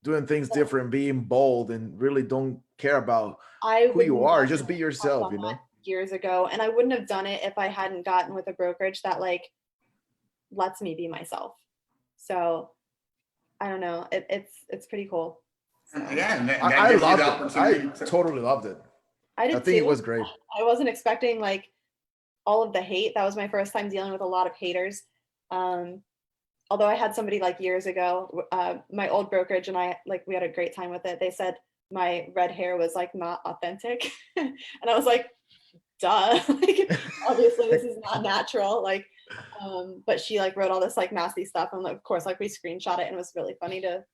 doing things different, being bold, and really don't care about who you are. Just be yourself, you know. Years ago, and I wouldn't have done it if I hadn't gotten with a brokerage that like lets me be myself. So I don't know, it's pretty cool. So, yeah, I loved it. I totally loved it. I think it was great. I wasn't expecting like all of the hate. That was my first time dealing with a lot of haters. Although I had somebody like years ago, my old brokerage, and I like, we had a great time with it. They said my red hair was like not authentic. And I was like, duh, like obviously this is not natural, like but she like wrote all this like nasty stuff, and of course like we screenshot it, and it was really funny to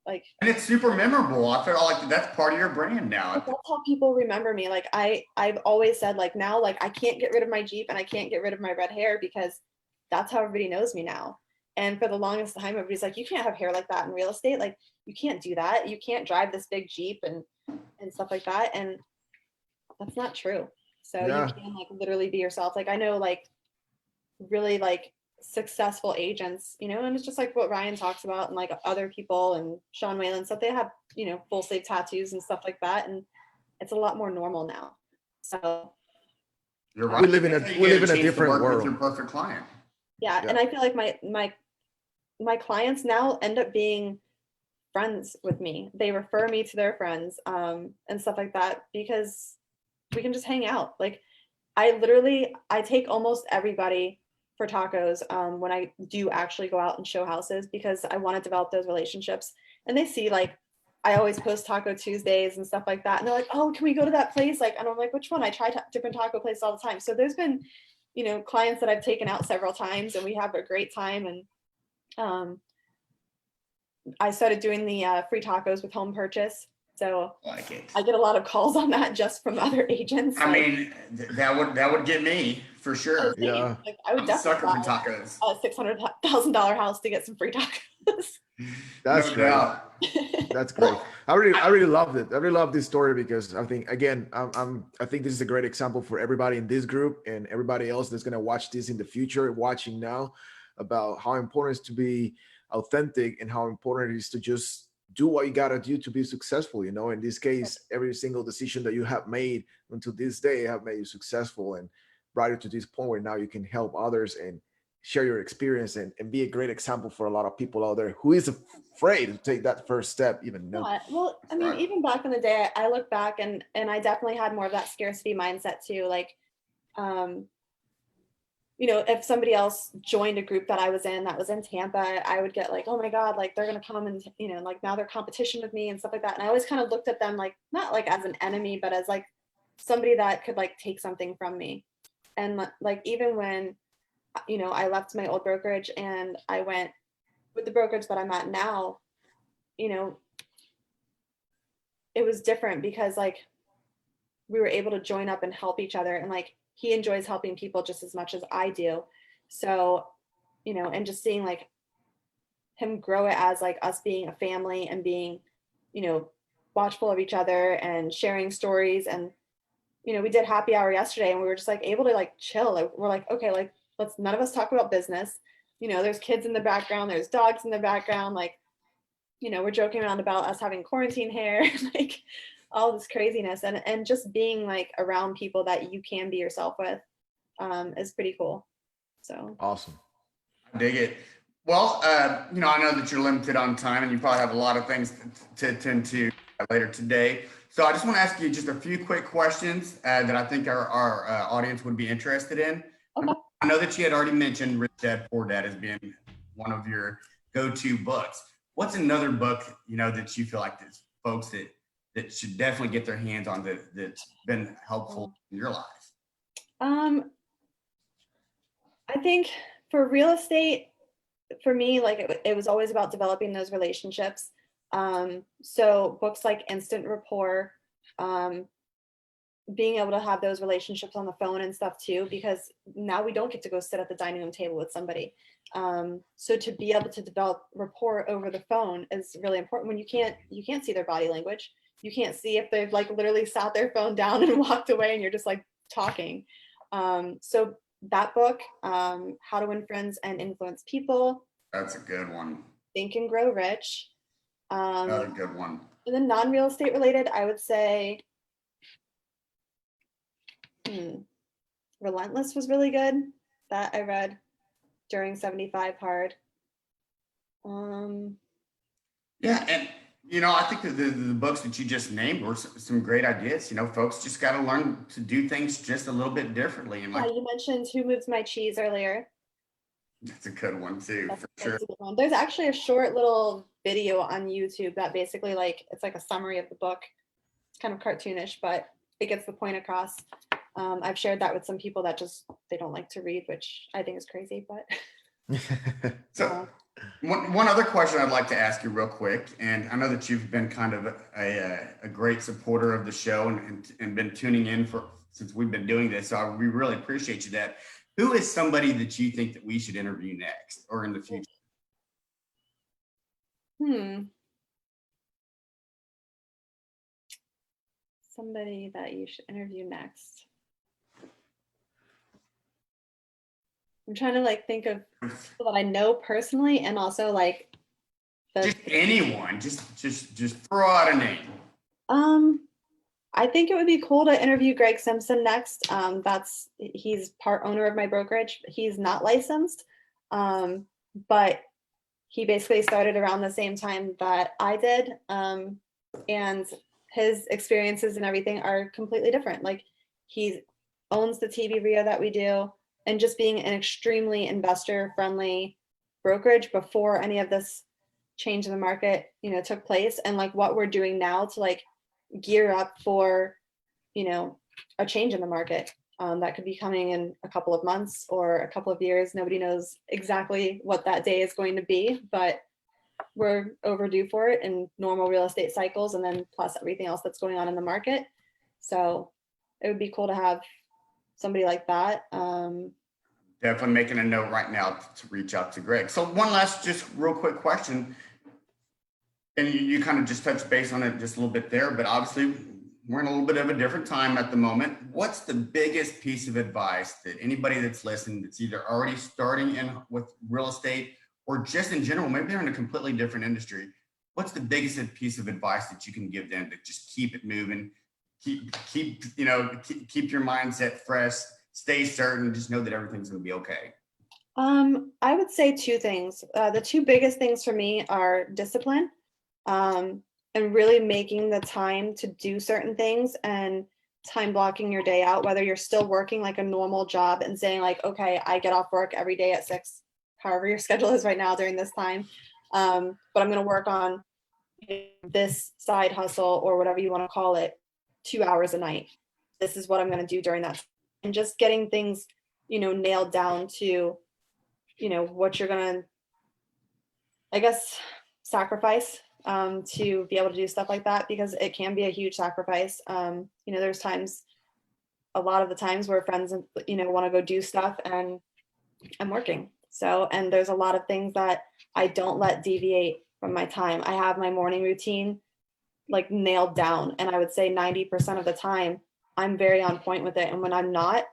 like, and it's super memorable. I feel like that's part of your brand now. That's how people remember me. Like I've always said, like, now like I can't get rid of my Jeep and I can't get rid of my red hair, because that's how everybody knows me now. And for the longest time, everybody's like, you can't have hair like that in real estate, like you can't do that, you can't drive this big Jeep and stuff like that. And that's not true. So you can like literally be yourself. Like, I know like really like successful agents, you know, and it's just like what Ryan talks about, and like other people, and Sean Whalen stuff, they have, you know, full sleeve tattoos and stuff like that, and it's a lot more normal now. So you're right. We live in a different world. With your perfect client. Yeah, and I feel like my clients now end up being friends with me. They refer me to their friends and stuff like that, because we can just hang out. Like I take almost everybody for tacos when I do actually go out and show houses, because I want to develop those relationships. And they see like I always post Taco Tuesdays and stuff like that, and they're like, oh, can we go to that place? Like, and I'm like, which one? I try different taco places all the time. So there's been, you know, clients that I've taken out several times, and we have a great time. And I started doing the free tacos with home purchase. So like it. I get a lot of calls on that just from other agents. I mean, that would get me for sure. Yeah, like, I would definitely sucker for tacos. A $600,000 house to get some free tacos. That's great. That's great. I really loved it. I really love this story, because I think, again, I think this is a great example for everybody in this group and everybody else that's going to watch this in the future, watching now, about how important it is to be authentic and how important it is to just do what you got to do to be successful. You know, in this case, every single decision that you have made until this day have made you successful, and brought you to this point where now you can help others and share your experience and be a great example for a lot of people out there who is afraid to take that first step, even. You know? Yeah, well, I mean, even back in the day, I look back and I definitely had more of that scarcity mindset too. Like, you know, if somebody else joined a group that I was in that was in Tampa, I would get like, oh my God, like they're going to come and, you know, like now they're competition with me and stuff like that. And I always kind of looked at them like, not like as an enemy, but as like somebody that could like take something from me. And like, even when, you know, I left my old brokerage and I went with the brokerage that I'm at now, you know, it was different because like we were able to join up and help each other. And like, he enjoys helping people just as much as I do. So, you know, and just seeing like him grow it as like us being a family and being, you know, watchful of each other and sharing stories. And, you know, we did happy hour yesterday and we were just like able to like chill. Like, we're like, okay, like let's none of us talk about business. You know, there's kids in the background, there's dogs in the background. Like, you know, we're joking around about us having quarantine hair, like all this craziness, and just being like around people that you can be yourself with is pretty cool. So Awesome. I dig it. Well, you know, I know that you're limited on time and you probably have a lot of things to attend to later today. So I just want to ask you just a few quick questions that I think our audience would be interested in. okay. I know that you had already mentioned Rich Dad Poor Dad as being one of your go-to books. What's another book, you know, that you feel like there's folks that should definitely get their hands on that's been helpful in your life? I think for real estate, for me, like it was always about developing those relationships. So books like Instant Rapport, being able to have those relationships on the phone and stuff too, because now we don't get to go sit at the dining room table with somebody. So to be able to develop rapport over the phone is really important when you can't see their body language. You can't see if they've like literally sat their phone down and walked away and you're just like talking. So that book, How to Win Friends and Influence People. That's a good one. Think and Grow Rich. Another good one. And then non-real estate related, I would say Relentless was really good. That I read during 75 Hard. Yeah, and you know, I think the books that you just named were some great ideas. You know, folks just got to learn to do things just a little bit differently. And like, you mentioned Who Moves My Cheese earlier. that's a good one too, for sure. That's a good one. There's actually a short little video on YouTube that basically like, it's like a summary of the book. It's kind of cartoonish, but it gets the point across. I've shared that with some people that just, they don't like to read, which I think is crazy, but. So one other question I'd like to ask you real quick, and I know that you've been kind of a great supporter of the show and been tuning in since we've been doing this, so we really appreciate you that. Who is somebody that you think that we should interview next or in the future? Somebody that you should interview next. I'm trying to like think of people that I know personally and also like just anyone, just throw out a name. I think it would be cool to interview Greg Simpson next. He's part owner of my brokerage. He's not licensed, but he basically started around the same time that I did. And his experiences and everything are completely different. Like he owns the TV RIA that we do, and just being an extremely investor friendly brokerage before any of this change in the market, you know, took place, and like what we're doing now to like gear up for, you know, a change in the market that could be coming in a couple of months or a couple of years. Nobody knows exactly what that day is going to be, but we're overdue for it in normal real estate cycles, and then plus everything else that's going on in the market. So it would be cool to have somebody like that. Definitely making a note right now to reach out to Greg. So one last just real quick question, and you kind of just touched base on it just a little bit there, but obviously we're in a little bit of a different time at the moment. What's the biggest piece of advice that anybody that's listening that's either already starting in with real estate or just in general, maybe they're in a completely different industry, what's the biggest piece of advice that you can give them to just keep it moving, keep your mindset fresh, stay certain, just know that everything's going to be okay? I would say two things. The two biggest things for me are discipline, and really making the time to do certain things and time blocking your day out, whether you're still working like a normal job and saying like, okay, I get off work every day at 6, however your schedule is right now during this time. But I'm going to work on this side hustle or whatever you want to call it, 2 hours a night. This is what I'm going to do during that and just getting things, nailed down to, what you're going to, I guess, sacrifice to be able to do stuff like that, because it can be a huge sacrifice. There's times, a lot of the times where friends, want to go do stuff and I'm working. So, and there's a lot of things that I don't let deviate from my time. I have my morning routine like nailed down. And I would say 90% of the time I'm very on point with it. And when I'm not,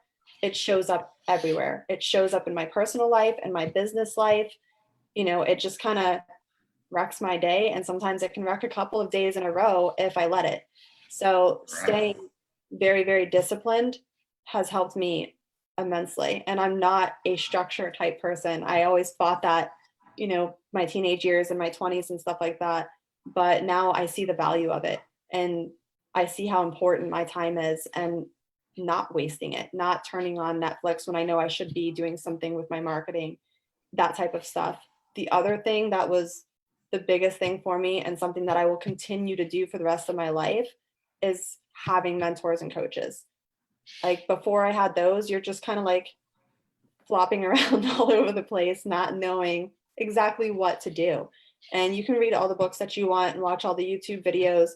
it shows up everywhere. It shows up in my personal life and my business life. It just kind of wrecks my day. And sometimes it can wreck a couple of days in a row if I let it. So staying very, very disciplined has helped me immensely. And I'm not a structure type person. I always thought that, my teenage years and my 20s and stuff like that. But now I see the value of it, and I see how important my time is, and not wasting it, not turning on Netflix when I know I should be doing something with my marketing, that type of stuff. The other thing that was the biggest thing for me, and something that I will continue to do for the rest of my life, is having mentors and coaches. Like before I had those, you're just kind of like flopping around all over the place, not knowing exactly what to do. And you can read all the books that you want and watch all the YouTube videos,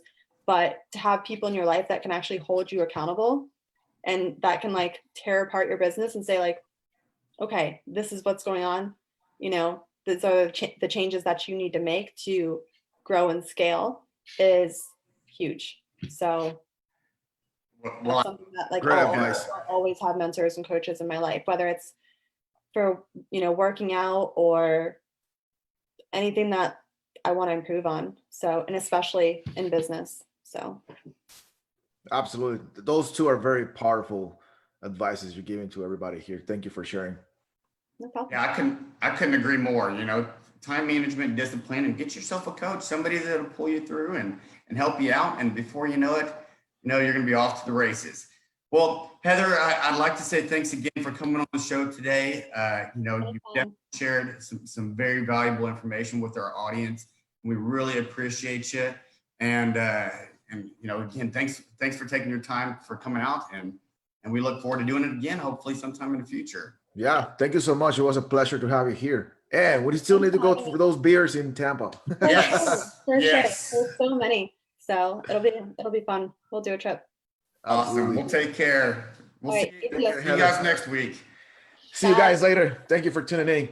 but to have people in your life that can actually hold you accountable and that can like tear apart your business and say like, okay, this is what's going on. These are the changes that you need to make to grow and scale is huge. So that's something that like I'll always have mentors and coaches in my life, whether it's for, working out or anything that I want to improve on. So, and especially in business. So. Absolutely. Those two are very powerful advices you're giving to everybody here. Thank you for sharing. No problem. Yeah, I couldn't agree more. Time management, discipline, and get yourself a coach, somebody that'll pull you through and help you out. And before you know it, you're going to be off to the races. Well, Heather, I'd like to say thanks again for coming on the show today. You've definitely shared some very valuable information with our audience. We really appreciate you. And again, thanks for taking your time for coming out, and we look forward to doing it again, hopefully sometime in the future. Yeah, thank you so much. It was a pleasure to have you here. And we still need to go for those beers in Tampa. Yes, for sure. There's so many, so it'll be fun. We'll do a trip. Awesome. Absolutely. We'll take care. We'll see you guys next week. See you guys later. Thank you for tuning in.